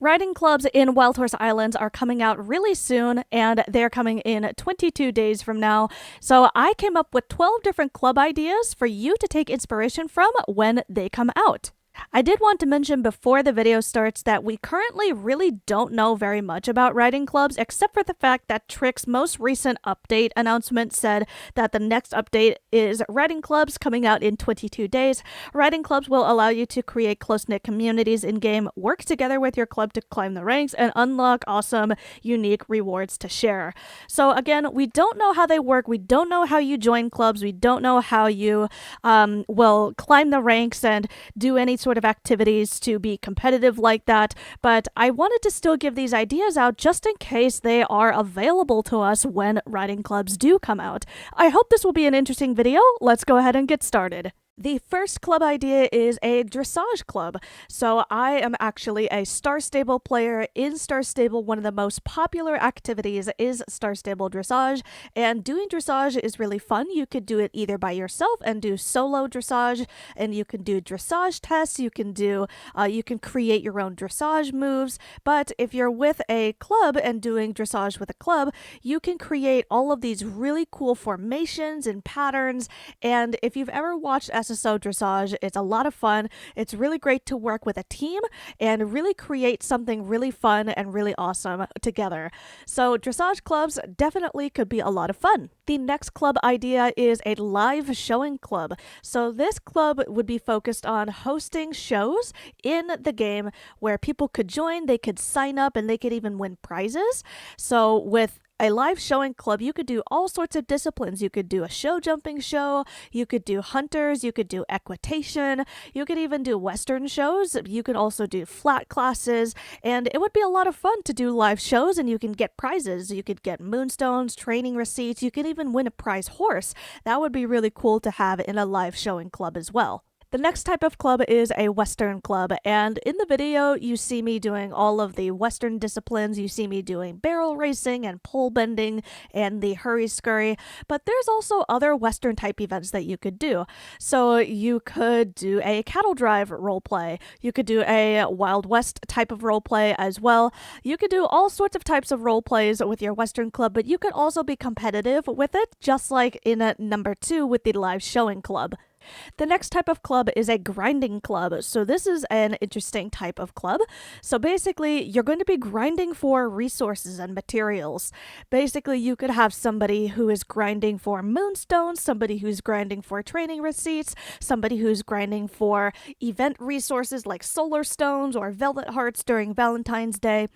Riding clubs in Wild Horse Islands are coming out really soon, and they're coming in 22 days from now. So I came up with 12 different club ideas for you to take inspiration from when they come out. I did want to mention before the video starts that we currently really don't know very much about riding clubs, except for the fact that Trick's most recent update announcement said that the next update is riding clubs coming out in 22 days. Riding clubs will allow you to create close-knit communities in-game, work together with your club to climb the ranks, and unlock awesome, unique rewards to share. So again, we don't know how they work. We don't know how you join clubs. We don't know how you will climb the ranks and do any sort of activities to be competitive like that, but I wanted to still give these ideas out just in case they are available to us when riding clubs do come out. I hope this will be an interesting video. Let's go ahead and get started. The first club idea is a dressage club. So I am actually a Star Stable player. In Star Stable, one of the most popular activities is Star Stable dressage, and doing dressage is really fun. You could do it either by yourself and do solo dressage, and you can do dressage tests. You can create your own dressage moves. But if you're with a club and doing dressage with a club, you can create all of these really cool formations and patterns. And if you've ever watched SSO dressage, it's a lot of fun. It's really great to work with a team and really create something really fun and really awesome together. So dressage clubs definitely could be a lot of fun. The next club idea is a live showing club. So this club would be focused on hosting shows in the game where people could join, they could sign up, and they could even win prizes. So with a live showing club, you could do all sorts of disciplines. You could do a show jumping show, you could do hunters, you could do equitation, you could even do Western shows, you could also do flat classes, and it would be a lot of fun to do live shows, and you can get prizes. You could get moonstones, training receipts, you could even win a prize horse. That would be really cool to have in a live showing club as well. The next type of club is a Western club, and in the video you see me doing all of the Western disciplines. You see me doing barrel racing and pole bending and the hurry scurry, but there's also other Western type events that you could do. So you could do a cattle drive roleplay, you could do a Wild West type of roleplay as well. You could do all sorts of types of roleplays with your Western club, but you could also be competitive with it, just like in number 2 with the live showing club. The next type of club is a grinding club. So this is an interesting type of club. So basically, you're going to be grinding for resources and materials. Basically, you could have somebody who is grinding for moonstones, somebody who's grinding for training receipts, somebody who's grinding for event resources like solar stones or velvet hearts during Valentine's Day.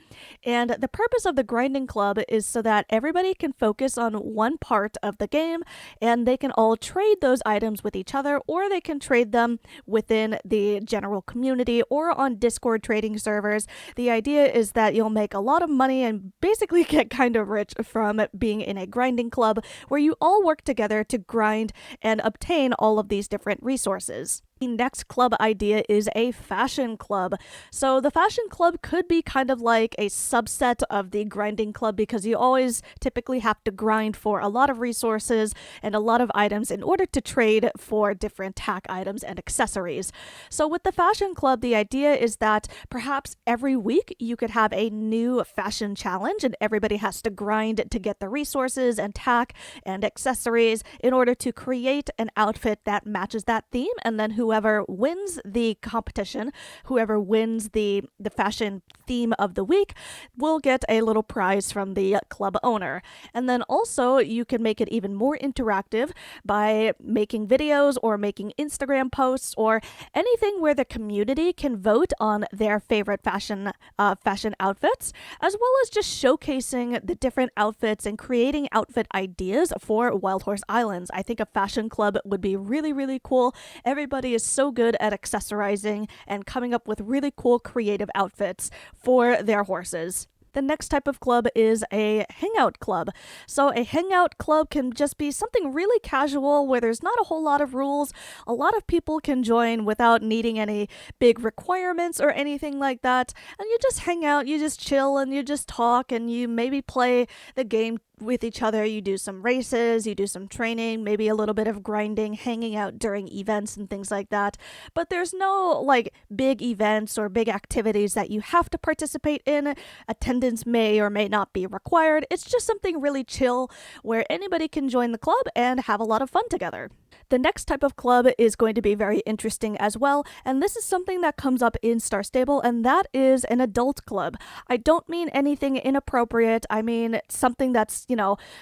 And the purpose of the grinding club is so that everybody can focus on one part of the game, and they can all trade those items with each other, or they can trade them within the general community or on Discord trading servers. The idea is that you'll make a lot of money and basically get kind of rich from being in a grinding club where you all work together to grind and obtain all of these different resources. The next club idea is a fashion club. So the fashion club could be kind of like a subset of the grinding club, because you always typically have to grind for a lot of resources and a lot of items in order to trade for different tack items and accessories. So with the fashion club, the idea is that perhaps every week you could have a new fashion challenge, and everybody has to grind to get the resources and tack and accessories in order to create an outfit that matches that theme, and then whoever wins the competition, whoever wins the fashion theme of the week, will get a little prize from the club owner. And then also you can make it even more interactive by making videos or making Instagram posts or anything where the community can vote on their favorite fashion outfits, as well as just showcasing the different outfits and creating outfit ideas for Wild Horse Islands. I think a fashion club would be really, really cool. Everybody is so good at accessorizing and coming up with really cool creative outfits for their horses. The next type of club is a hangout club. So a hangout club can just be something really casual where there's not a whole lot of rules. A lot of people can join without needing any big requirements or anything like that. And you just hang out, you just chill, and you just talk, and you maybe play the game with each other. You do some races, you do some training, maybe a little bit of grinding, hanging out during events and things like that. But there's no like big events or big activities that you have to participate in. Attendance may or may not be required. It's just something really chill where anybody can join the club and have a lot of fun together. The next type of club is going to be very interesting as well, and this is something that comes up in Star Stable, and that is an adult club. I don't mean anything inappropriate. I mean something that's,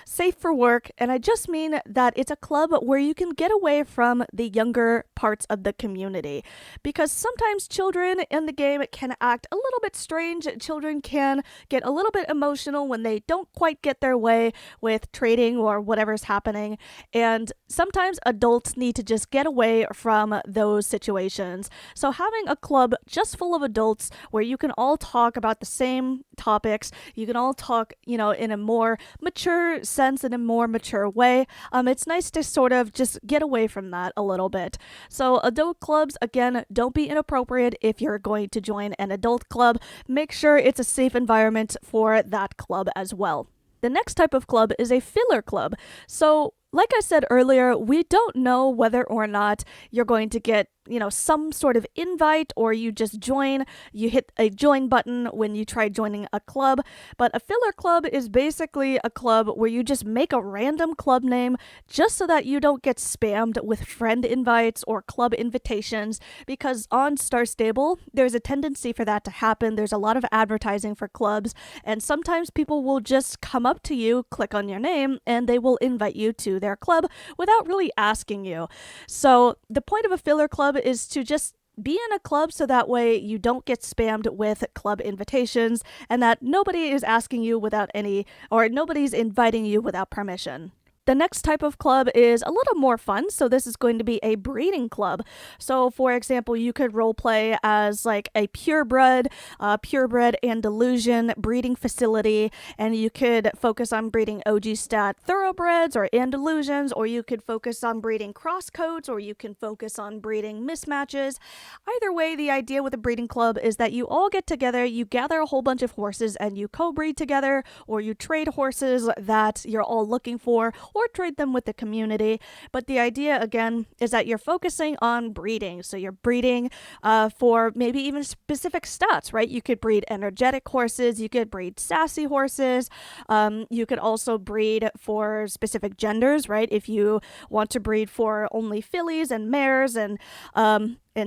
safe for work, and I just mean that it's a club where you can get away from the younger parts of the community, because sometimes children in the game can act a little bit strange. Children can get a little bit emotional when they don't quite get their way with trading or whatever's happening, and sometimes adults need to just get away from those situations. So having a club just full of adults where you can all talk about the same topics, you can all talk, in a more mature sense, in a more mature way. It's nice to sort of just get away from that a little bit. So adult clubs, again, don't be inappropriate if you're going to join an adult club. Make sure it's a safe environment for that club as well. The next type of club is a filler club. So like I said earlier, we don't know whether or not you're going to get, some sort of invite or you just join. You hit a join button when you try joining a club. But a filler club is basically a club where you just make a random club name just so that you don't get spammed with friend invites or club invitations, because on Star Stable, there's a tendency for that to happen. There's a lot of advertising for clubs, and sometimes people will just come up to you, click on your name, and they will invite you to their club without really asking you. So the point of a filler club is to just be in a club so that way you don't get spammed with club invitations and that nobody is asking you without nobody's inviting you without permission. The next type of club is a little more fun, so this is going to be a breeding club. So, for example, you could roleplay as like a purebred Andalusian breeding facility, and you could focus on breeding OG stat thoroughbreds or Andalusians, or you could focus on breeding crosscoats, or you can focus on breeding mismatches. Either way, the idea with a breeding club is that you all get together, you gather a whole bunch of horses, and you co-breed together, or you trade horses that you're all looking for, or trade them with the community. But the idea, again, is that you're focusing on breeding. So you're breeding for maybe even specific stats, right? You could breed energetic horses. You could breed sassy horses. You could also breed for specific genders, right? If you want to breed for only fillies and mares and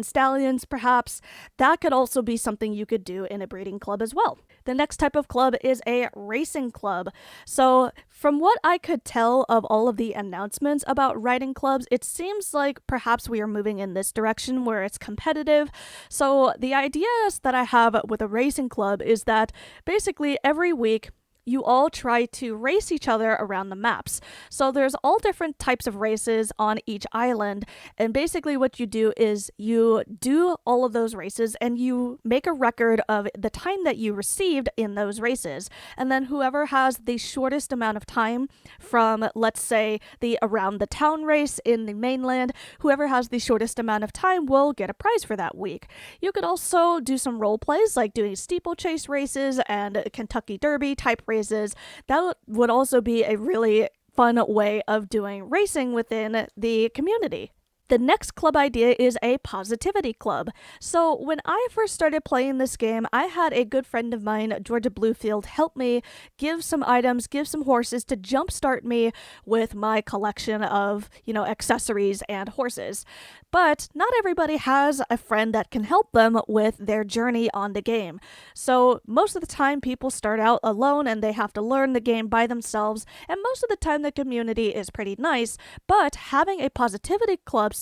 stallions, perhaps, that could also be something you could do in a breeding club as well. The next type of club is a racing club. So from what I could tell of all of the announcements about riding clubs, it seems like perhaps we are moving in this direction where it's competitive. So the ideas that I have with a racing club is that basically every week you all try to race each other around the maps. So there's all different types of races on each island, and basically what you do is you do all of those races and you make a record of the time that you received in those races. And then whoever has the shortest amount of time from, let's say, the around the town race in the mainland, whoever has the shortest amount of time will get a prize for that week. You could also do some role plays like doing steeplechase races and Kentucky Derby type races. That would also be a really fun way of doing racing within the community. The next club idea is a positivity club. So when I first started playing this game, I had a good friend of mine, Georgia Bluefield, help me give some items, give some horses to jumpstart me with my collection of, accessories and horses. But not everybody has a friend that can help them with their journey on the game. So most of the time people start out alone and they have to learn the game by themselves, and most of the time the community is pretty nice, but having a positivity club,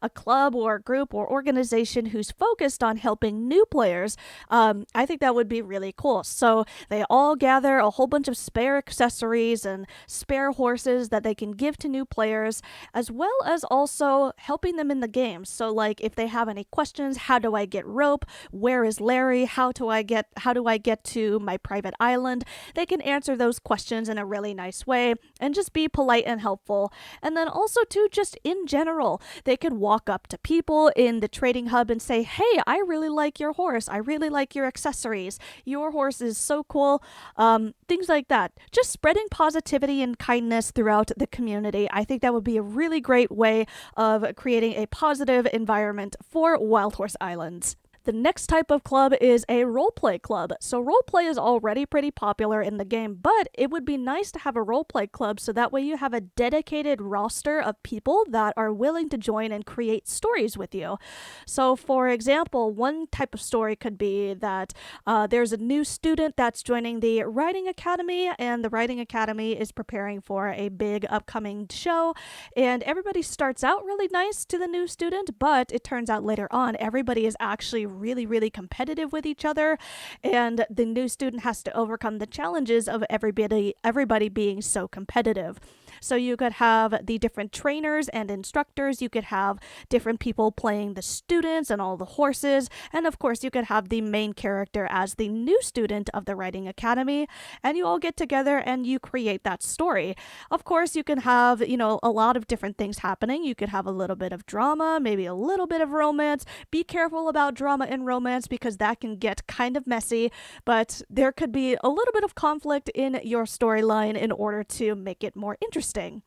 a club or a group or organization who's focused on helping new players, I think that would be really cool. So they all gather a whole bunch of spare accessories and spare horses that they can give to new players, as well as also helping them in the game. So like if they have any questions, how do I get rope? Where is Larry? How do I get to my private island? They can answer those questions in a really nice way and just be polite and helpful. And then also too, just in general, real. They could walk up to people in the trading hub and say, hey, I really like your horse. I really like your accessories. Your horse is so cool. Things like that. Just spreading positivity and kindness throughout the community. I think that would be a really great way of creating a positive environment for Wild Horse Islands. The next type of club is a roleplay club. So roleplay is already pretty popular in the game, but it would be nice to have a roleplay club so that way you have a dedicated roster of people that are willing to join and create stories with you. So for example, one type of story could be that there's a new student that's joining the Writing Academy, and the Writing Academy is preparing for a big upcoming show, and everybody starts out really nice to the new student, but it turns out later on everybody is actually really competitive with each other, and the new student has to overcome the challenges of everybody being so competitive. So you could have the different trainers and instructors, you could have different people playing the students and all the horses, and of course you could have the main character as the new student of the Writing Academy, and you all get together and you create that story. Of course you can have, a lot of different things happening. You could have a little bit of drama, maybe a little bit of romance. Be careful about drama and romance because that can get kind of messy, but there could be a little bit of conflict in your storyline in order to make it more interesting.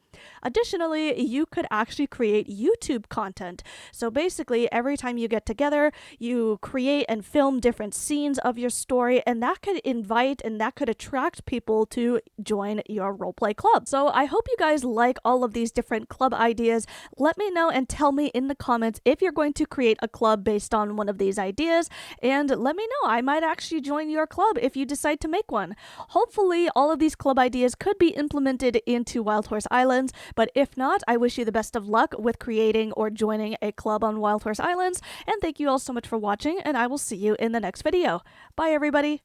Additionally, you could actually create YouTube content. So basically, every time you get together, you create and film different scenes of your story, and that could invite and that could attract people to join your roleplay club. So I hope you guys like all of these different club ideas. Let me know and tell me in the comments if you're going to create a club based on one of these ideas, and let me know. I might actually join your club if you decide to make one. Hopefully, all of these club ideas could be implemented into Wild Horse Islands, but if not, I wish you the best of luck with creating or joining a club on Wild Horse Islands, and thank you all so much for watching, and I will see you in the next video. Bye, everybody!